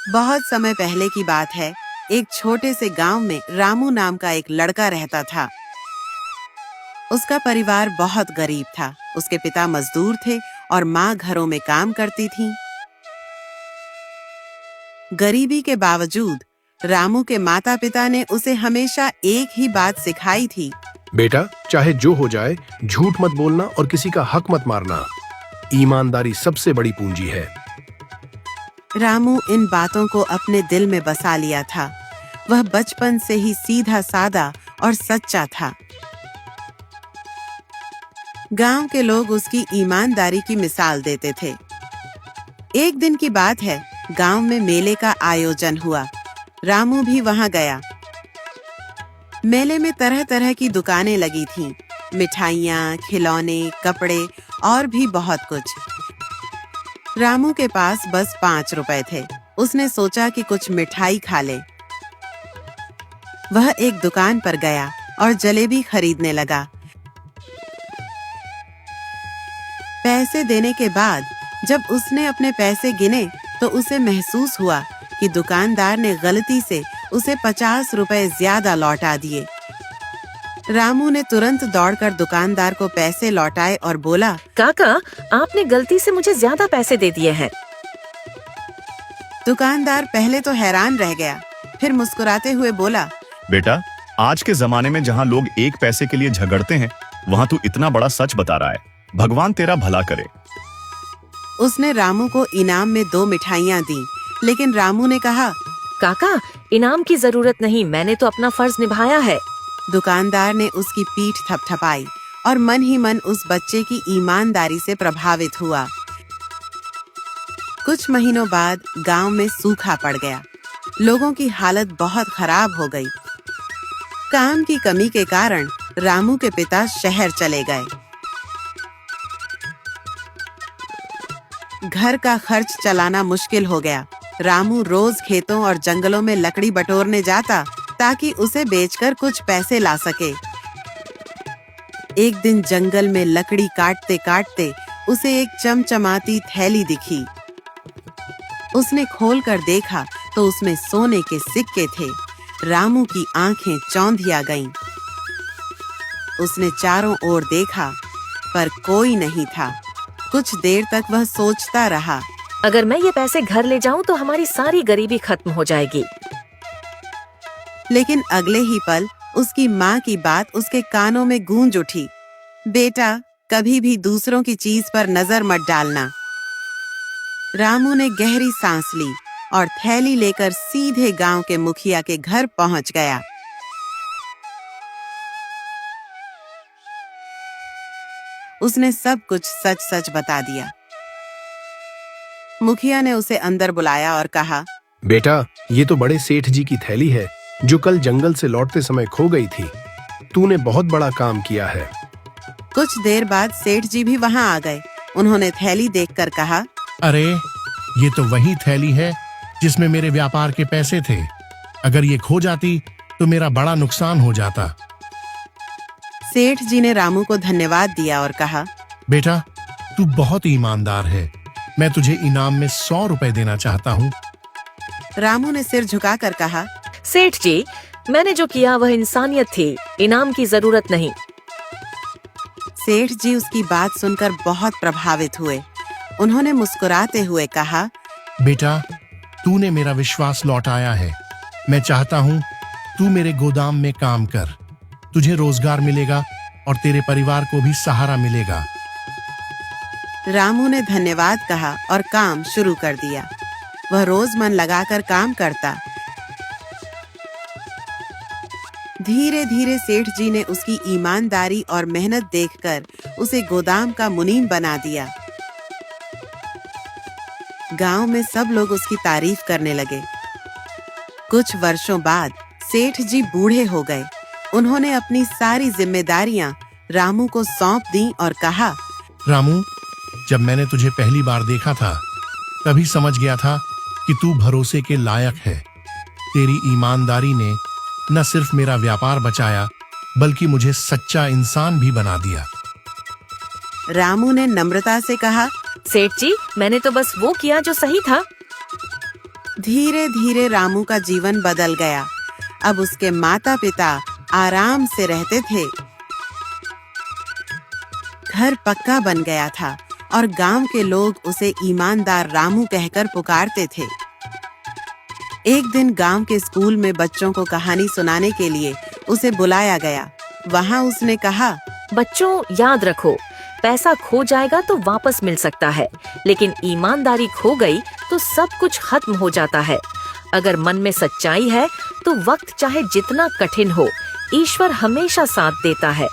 बहुत समय पहले की बात है। एक छोटे से गांव में रामू नाम का एक लड़का रहता था। उसका परिवार बहुत गरीब था। उसके पिता मजदूर थे और माँ घरों में काम करती थी। गरीबी के बावजूद रामू के माता पिता ने उसे हमेशा एक ही बात सिखाई थी। बेटा, चाहे जो हो जाए, झूठ मत बोलना और किसी का हक मत मारना। ईमानदारी सबसे बड़ी पूंजी है। रामू इन बातों को अपने दिल में बसा लिया था। वह बचपन से ही सीधा सादा और सच्चा था। गांव के लोग उसकी ईमानदारी की मिसाल देते थे। एक दिन की बात है, गांव में मेले का आयोजन हुआ। रामू भी वहां गया। मेले में तरह तरह की दुकानें लगी थीं, मिठाइयाँ, खिलौने, कपड़े और भी बहुत कुछ। रामू के पास बस 5 रुपए थे। उसने सोचा कि कुछ मिठाई खा ले। वह एक दुकान पर गया और जलेबी खरीदने लगा। पैसे देने के बाद जब उसने अपने पैसे गिने तो उसे महसूस हुआ कि दुकानदार ने गलती से उसे 50 रुपए ज्यादा लौटा दिए। रामू ने तुरंत दौड़कर दुकानदार को पैसे लौटाए और बोला, काका, आपने गलती से मुझे ज्यादा पैसे दे दिए हैं। दुकानदार पहले तो हैरान रह गया, फिर मुस्कुराते हुए बोला, बेटा, आज के जमाने में जहाँ लोग एक पैसे के लिए झगड़ते हैं, वहाँ तू इतना बड़ा सच बता रहा है। भगवान तेरा भला करे। उसने रामू को इनाम में 2 मिठाइयाँ दी, लेकिन रामू ने कहा, काका, इनाम की जरूरत नहीं, मैंने तो अपना फर्ज निभाया है। दुकानदार ने उसकी पीठ थपथपाई और मन ही मन उस बच्चे की ईमानदारी से प्रभावित हुआ। कुछ महीनों बाद गांव में सूखा पड़ गया। लोगों की हालत बहुत खराब हो गई। काम की कमी के कारण रामू के पिता शहर चले गए। घर का खर्च चलाना मुश्किल हो गया। रामू रोज खेतों और जंगलों में लकड़ी बटोरने जाता ताकि उसे बेचकर कुछ पैसे ला सके। एक दिन जंगल में लकड़ी काटते काटते उसे एक चमचमाती थैली दिखी। उसने खोलकर देखा तो उसमें सोने के सिक्के थे। रामू की आंखें चौंधिया गईं। उसने चारों ओर देखा पर कोई नहीं था। कुछ देर तक वह सोचता रहा, अगर मैं ये पैसे घर ले जाऊं तो हमारी सारी गरीबी खत्म हो जाएगी। लेकिन अगले ही पल उसकी माँ की बात उसके कानों में गूंज उठी, बेटा, कभी भी दूसरों की चीज पर नजर मत डालना। रामू ने गहरी सांस ली और थैली लेकर सीधे गांव के मुखिया के घर पहुंच गया। उसने सब कुछ सच सच बता दिया। मुखिया ने उसे अंदर बुलाया और कहा, बेटा, ये तो बड़े सेठ जी की थैली है जो कल जंगल से लौटते समय खो गई थी। तूने बहुत बड़ा काम किया है। कुछ देर बाद सेठ जी भी वहां आ गए। उन्होंने थैली देखकर कहा, अरे, ये तो वही थैली है जिसमें मेरे व्यापार के पैसे थे। अगर ये खो जाती तो मेरा बड़ा नुकसान हो जाता। सेठ जी ने रामू को धन्यवाद दिया और कहा, बेटा, तू बहुत ईमानदार है। मैं तुझे इनाम में 100 रुपए देना चाहता हूँ। रामू ने सिर झुकाकर कहा, सेठ जी, मैंने जो किया वह इंसानियत थी, इनाम की जरूरत नहीं। सेठ जी उसकी बात सुनकर बहुत प्रभावित हुए। उन्होंने मुस्कुराते हुए कहा, बेटा, तूने मेरा विश्वास लौटाया है। मैं चाहता हूँ तू मेरे गोदाम में काम कर। तुझे रोजगार मिलेगा और तेरे परिवार को भी सहारा मिलेगा। रामू ने धन्यवाद कहा और काम शुरू कर दिया। वह रोज मन लगाकर काम करता। धीरे धीरे सेठ जी ने उसकी ईमानदारी और मेहनत देखकर उसे गोदाम का मुनीम बना दिया। गांव में सब लोग उसकी तारीफ करने लगे। कुछ वर्षों बाद सेठ जी बूढ़े हो गए। उन्होंने अपनी सारी जिम्मेदारियां रामू को सौंप दी और कहा, रामू, जब मैंने तुझे पहली बार देखा था तभी समझ गया था कि तू भरोसे के लायक है। तेरी ईमानदारी ने न सिर्फ मेरा व्यापार बचाया बल्कि मुझे सच्चा इंसान भी बना दिया। रामू ने नम्रता से कहा, सेठ जी, मैंने तो बस वो किया जो सही था। धीरे धीरे रामू का जीवन बदल गया। अब उसके माता पिता आराम से रहते थे। घर पक्का बन गया था और गांव के लोग उसे ईमानदार रामू कहकर पुकारते थे। एक दिन गांव के स्कूल में बच्चों को कहानी सुनाने के लिए उसे बुलाया गया। वहां उसने कहा, बच्चों याद रखो, पैसा खो जाएगा तो वापस मिल सकता है, लेकिन ईमानदारी खो गई तो सब कुछ खत्म हो जाता है। अगर मन में सच्चाई है तो वक्त चाहे जितना कठिन हो, ईश्वर हमेशा साथ देता है।